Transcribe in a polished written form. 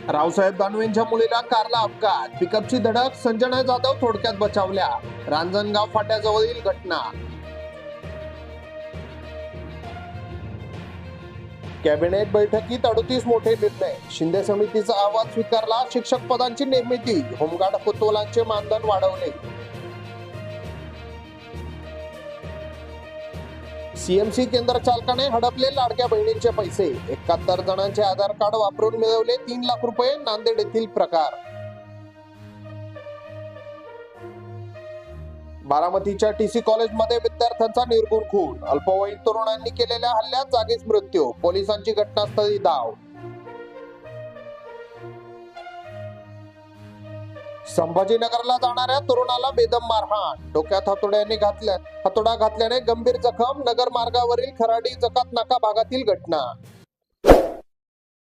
रावसाहेब दानवेंच्या मुलीला कारला अपघात, पिकअपची धडक, संजना जाधव थोडक्यात बचावल्या. रांजणगाव फाट्याजवळील घटना. कॅबिनेट बैठकीत 38 मोठे निर्णय. शिंदे समितीचा अहवाल स्वीकारला. शिक्षक पदांची निर्मिती, होमगार्ड कुतोलांचे मानधन वाढवले. सीएमसी केंद्र चालकाने हडपले लाडक्या बहिणींचे पैसे. 71 जणांचे आधार कार्ड वापरून मिळवले 3 लाख रुपये. नांदेड येथील प्रकार. बारामतीच्या टीसी कॉलेजमध्ये विद्यार्थ्यांचा निर्घृण खून. अल्पवयीन तरुणांनी केलेल्या हल्ल्यात जागीच मृत्यू. पोलिसांची घटनास्थळी धाव. संभाजीनगरला जाणाऱ्या तरुणाला बेदम मारहाण. डोक्यात हतोडा घातल्याने गंभीर जखम. नगर मार्गावरील खराडी जकात नाका भागातील घटना.